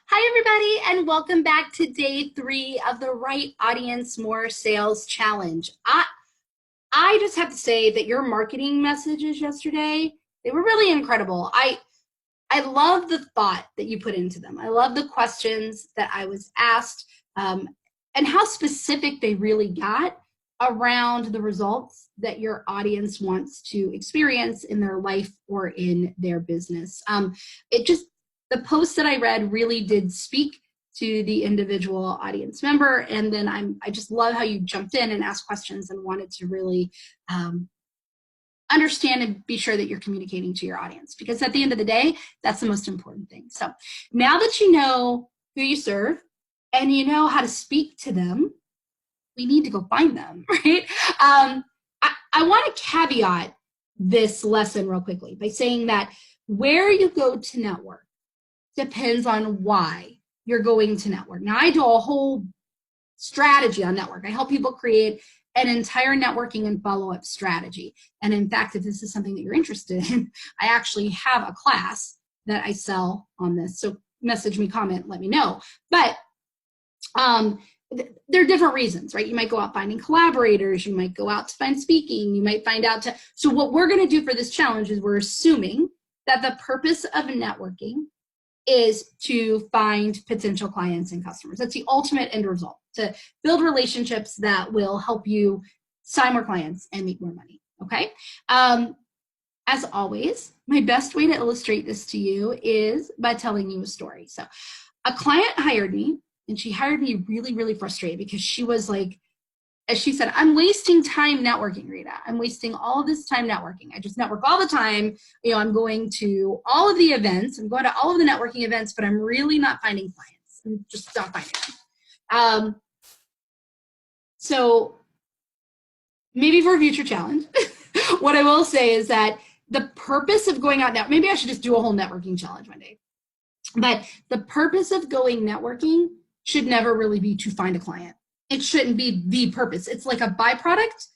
Hi, everybody, and welcome back to day 3 of the Right Audience, More Sales Challenge. I just have to say that your marketing messages yesterday, they were really incredible. I love the thought that you put into them. I love the questions that I was asked and how specific they really got around the results that your audience wants to experience in their life or in their business. The post that I read really did speak to the individual audience member, and then I just love how you jumped in and asked questions and wanted to really understand and be sure that you're communicating to your audience, because at the end of the day, that's the most important thing. So now that you know who you serve and you know how to speak to them, we need to go find them, right? I want to caveat this lesson real quickly by saying that where you go to network depends on why you're going to network. Now, I do a whole strategy on network. I help people create an entire networking and follow-up strategy. And in fact, if this is something that you're interested in, I actually have a class that I sell on this. So message me, comment, let me know. But there are different reasons, right? You might go out finding collaborators. You might go out to find speaking. You might find out to, so what we're going to do for this challenge is we're assuming that the purpose of networking is to find potential clients and customers. That's the ultimate end result, to build relationships that will help you sign more clients and make more money, okay? As always, my best way to illustrate this to you is by telling you a story. So a client hired me, and she hired me really, really frustrated because she was like, as she said, I'm wasting time networking, Rita. I'm wasting all of this time networking. I just network all the time. You know, I'm going to all of the events. I'm going to all of the networking events, but I'm really not finding clients. I'm just not finding them. So maybe for a future challenge, what I will say is that the purpose of going out now, maybe I should just do a whole networking challenge one day. But the purpose of going networking should never really be to find a client. It shouldn't be the purpose. It's like a byproduct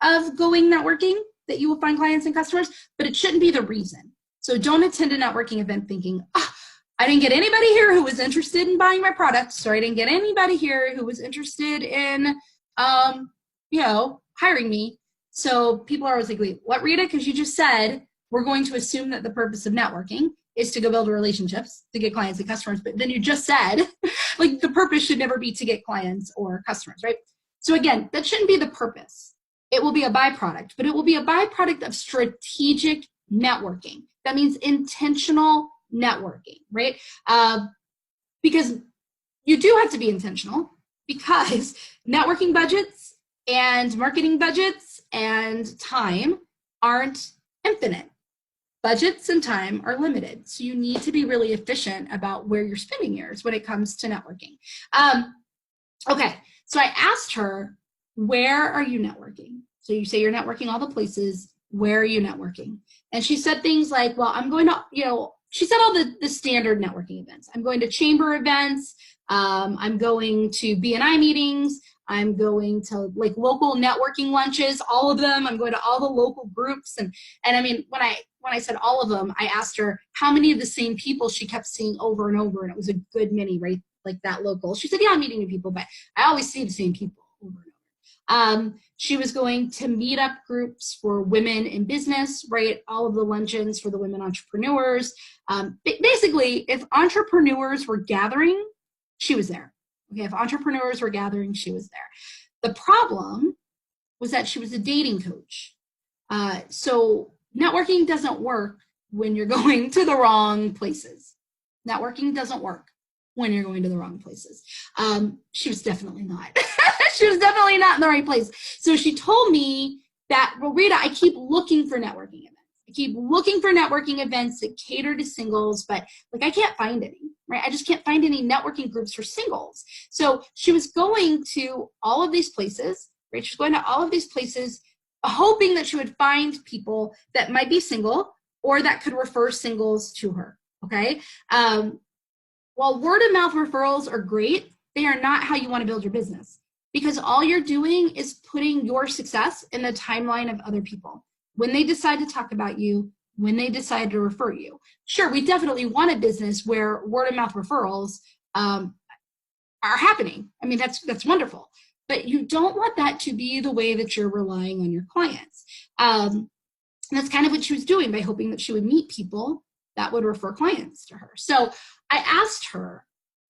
of going networking that you will find clients and customers, but it shouldn't be the reason. So don't attend a networking event thinking, I didn't get anybody here who was interested in buying my products, or I didn't get anybody here who was interested in, hiring me. So people are always like, wait, what, Rita? Because you just said we're going to assume that the purpose of networking is to go build relationships, to get clients and customers. But then you just said, like, the purpose should never be to get clients or customers, right? So again, that shouldn't be the purpose. It will be a byproduct, but it will be a byproduct of strategic networking. That means intentional networking, right? Because you do have to be intentional, because networking budgets and marketing budgets and time aren't infinite. Budgets and time are limited. So you need to be really efficient about where you're spending yours when it comes to networking. Okay, so I asked her, where are you networking? So you say you're networking all the places. Where are you networking? And she said things like, well, I'm going to, she said all the standard networking events. I'm going to chamber events. I'm going to BNI meetings. I'm going to like local networking lunches, all of them. I'm going to all the local groups. And I mean, when I said all of them, I asked her how many of the same people she kept seeing over and over. And it was a good many, right? Like that local. She said, yeah, I'm meeting new people, but I always see the same people over and over. She was going to meet up groups for women in business, right? All of the luncheons for the women entrepreneurs. Basically, if entrepreneurs were gathering, she was there. Okay, if entrepreneurs were gathering, she was there. The problem was that she was a dating coach. So networking doesn't work when you're going to the wrong places. Networking doesn't work when you're going to the wrong places. She was definitely not. She was definitely not in the right place. So she told me that, well, Rita, I keep looking for networking events. I keep looking for networking events that cater to singles, but like I can't find any, right? I just can't find any networking groups for singles. So she was going to all of these places, right? She was going to all of these places, hoping that she would find people that might be single or that could refer singles to her, okay? While word of mouth referrals are great, they are not how you want to build your business, because all you're doing is putting your success in the timeline of other people. When they decide to talk about you, when they decide to refer you. Sure, we definitely want a business where word of mouth referrals are happening. I mean, that's wonderful. But you don't want that to be the way that you're relying on your clients. And that's kind of what she was doing by hoping that she would meet people that would refer clients to her. So I asked her,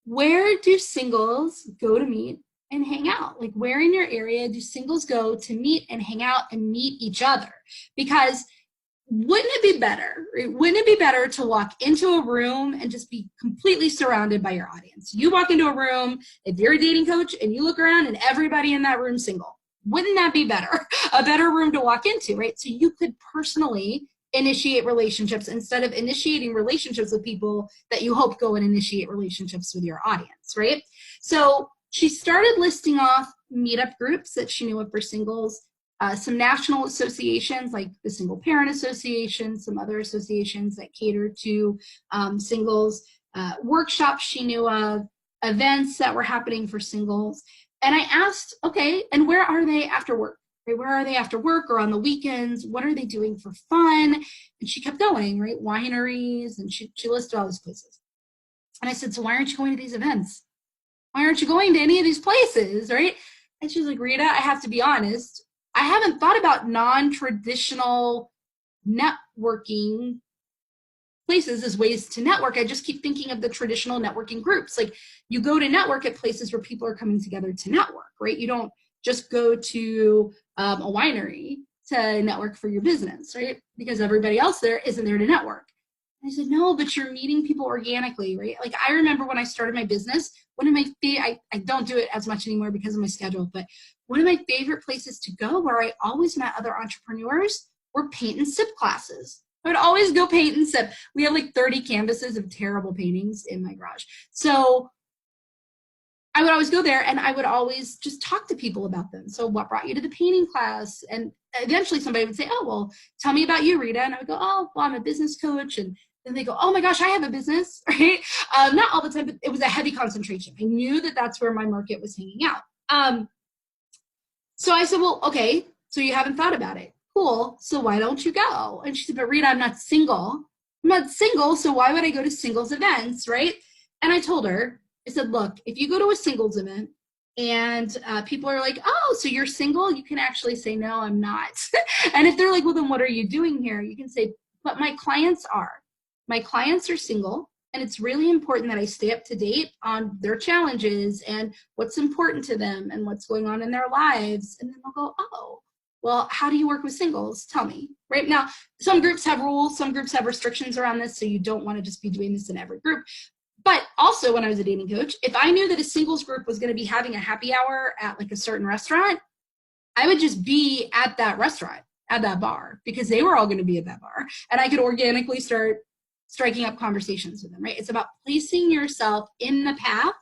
where do singles go to meet and hang out? Like, where in your area do singles go to meet and hang out and meet each other? Because wouldn't it be better? Wouldn't it be better to walk into a room and just be completely surrounded by your audience? You walk into a room, if you're a dating coach, and you look around and everybody in that room's single. Wouldn't that be better? A better room to walk into, right? So you could personally initiate relationships instead of initiating relationships with people that you hope go and initiate relationships with your audience, right? So she started listing off meetup groups that she knew of for singles, some national associations like the Single Parent Association, some other associations that cater to singles, workshops she knew of, events that were happening for singles. And I asked, okay, and where are they after work? Right? Where are they after work or on the weekends? What are they doing for fun? And she kept going, right? Wineries, and she listed all these places. And I said, so why aren't you going to these events? Why aren't you going to any of these places, right? And she's like, Rita, I have to be honest, I haven't thought about non-traditional networking places as ways to network. I just keep thinking of the traditional networking groups. Like, you go to network at places where people are coming together to network, right? You don't just go to a winery to network for your business, right? Because everybody else there isn't there to network. And I said, no, but you're meeting people organically, right? Like, I remember when I started my business, one of my I don't do it as much anymore because of my schedule, but one of my favorite places to go where I always met other entrepreneurs were paint and sip classes. I would always go paint and sip. We have like 30 canvases of terrible paintings in my garage. So I would always go there and I would always just talk to people about them. So what brought you to the painting class? And eventually somebody would say, oh, well, tell me about you, Rita. And I would go, oh, well, I'm a business coach. And then they go, oh my gosh, I have a business, right? Not all the time, but it was a heavy concentration. I knew that that's where my market was hanging out. So I said, well, okay, so you haven't thought about it. Cool, so why don't you go? And she said, but Rita, I'm not single. I'm not single, so why would I go to singles events, right? And I told her, I said, look, if you go to a singles event and people are like, oh, so you're single? You can actually say, no, I'm not. And if they're like, well, then what are you doing here? You can say, but my clients are. My clients are single, and it's really important that I stay up to date on their challenges and what's important to them and what's going on in their lives. And then they'll go, oh, well, how do you work with singles? Tell me. Right now, some groups have rules, some groups have restrictions around this, so you don't want to just be doing this in every group. But also, when I was a dating coach, if I knew that a singles group was going to be having a happy hour at like a certain restaurant, I would just be at that restaurant, at that bar, because they were all going to be at that bar. And I could organically start striking up conversations with them, right? It's about placing yourself in the path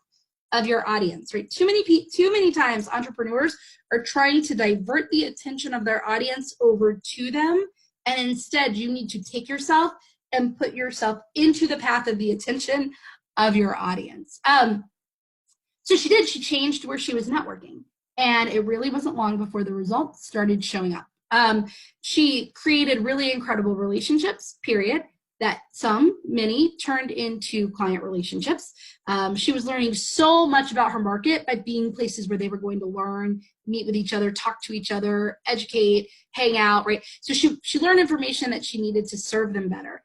of your audience, right? Too many times entrepreneurs are trying to divert the attention of their audience over to them. And instead, you need to take yourself and put yourself into the path of the attention of your audience. So she did, she changed where she was networking. And it really wasn't long before the results started showing up. She created really incredible relationships, period, that many turned into client relationships. She was learning so much about her market by being places where they were going to learn, meet with each other, talk to each other, educate, hang out, right? So she learned information that she needed to serve them better,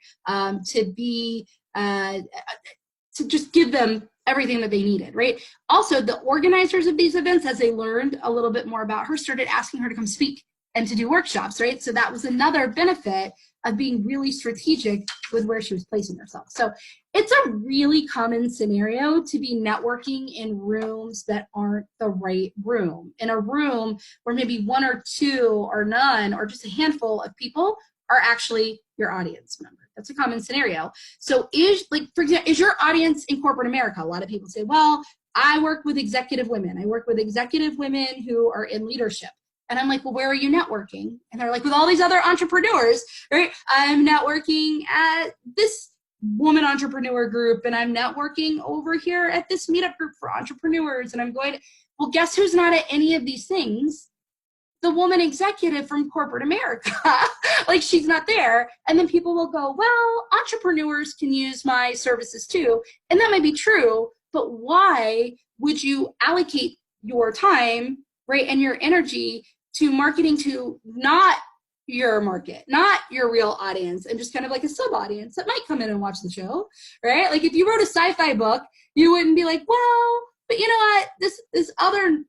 to just give them everything that they needed, right? Also, the organizers of these events, as they learned a little bit more about her, started asking her to come speak and to do workshops, right? So that was another benefit of being really strategic with where she was placing herself. So it's a really common scenario to be networking in rooms that aren't the right room. In a room where maybe one or two or none or just a handful of people are actually your audience member. That's a common scenario. So for example, is your audience in corporate America? A lot of people say, well, I work with executive women. I work with executive women who are in leadership. And I'm like, well, where are you networking? And they're like, with all these other entrepreneurs, right? I'm networking at this woman entrepreneur group, and I'm networking over here at this meetup group for entrepreneurs. And I'm going to, well, guess who's not at any of these things? The woman executive from corporate America. Like, she's not there. And then people will go, well, entrepreneurs can use my services too. And that might be true, but why would you allocate your time, right, and your energy to marketing to not your market, not your real audience, and just kind of like a sub audience that might come in and watch the show, right? Like if you wrote a sci-fi book, you wouldn't be like, well, but you know what, this other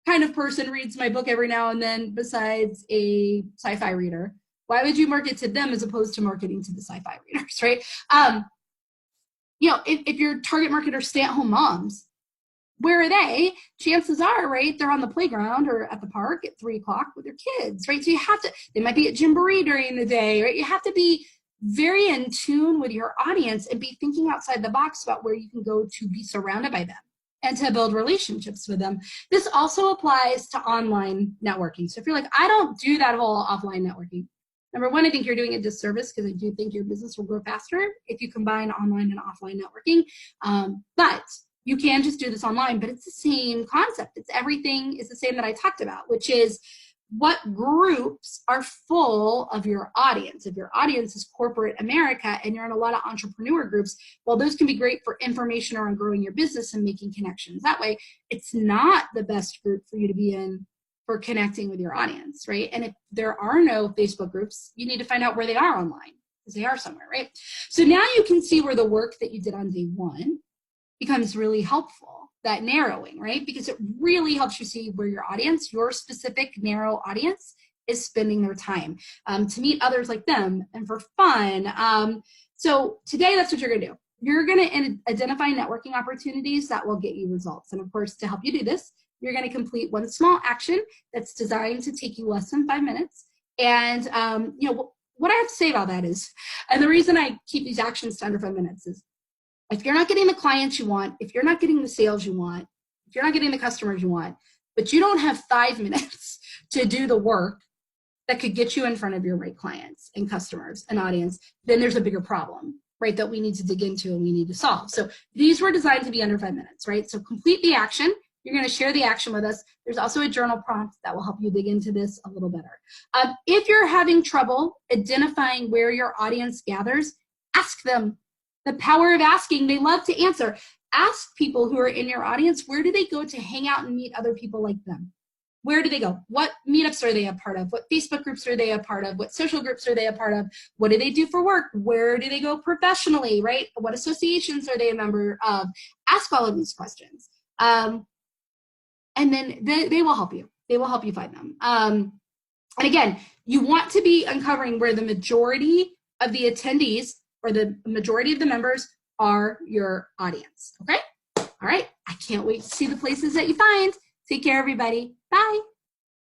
kind of person reads my book every now and then besides a sci-fi reader. Why would you market to them as opposed to marketing to the sci-fi readers, right? You know, if your target market are stay-at-home moms, where are they? Chances are, right, they're on the playground or at the park at 3 o'clock with their kids, right? So you have to, they might be at Gymboree during the day, right? You have to be very in tune with your audience and be thinking outside the box about where you can go to be surrounded by them and to build relationships with them. This also applies to online networking. So if you're like, I don't do that whole offline networking, number one, I think you're doing a disservice because I do think your business will grow faster if you combine online and offline networking. But you can just do this online, but it's the same concept. It's everything is the same that I talked about, which is what groups are full of your audience. If your audience is corporate America and you're in a lot of entrepreneur groups, well, those can be great for information around growing your business and making connections. That way, it's not the best group for you to be in for connecting with your audience, right? And if there are no Facebook groups, you need to find out where they are online, because they are somewhere, right? So now you can see where the work that you did on day one becomes really helpful, that narrowing, right? Because it really helps you see where your audience, your specific narrow audience, is spending their time to meet others like them and for fun. So today, that's what you're gonna do. You're gonna identify networking opportunities that will get you results. And of course, to help you do this, you're gonna complete one small action that's designed to take you less than 5 minutes. And you know, what I have to say about that is, and the reason I keep these actions to under 5 minutes is, if you're not getting the clients you want, if you're not getting the sales you want, if you're not getting the customers you want, but you don't have 5 minutes to do the work that could get you in front of your right clients and customers and audience, then there's a bigger problem, right, that we need to dig into and we need to solve. So these were designed to be under 5 minutes, right? So complete the action. You're going to share the action with us. There's also a journal prompt that will help you dig into this a little better. If you're having trouble identifying where your audience gathers, ask them. The power of asking, they love to answer. Ask people who are in your audience, where do they go to hang out and meet other people like them? Where do they go? What meetups are they a part of? What Facebook groups are they a part of? What social groups are they a part of? What do they do for work? Where do they go professionally, right? What associations are they a member of? Ask all of these questions. And then they will help you. They will help you find them. And again, you want to be uncovering where the majority of the attendees or the majority of the members are your audience, okay? All right, I can't wait to see the places that you find. Take care, everybody. Bye.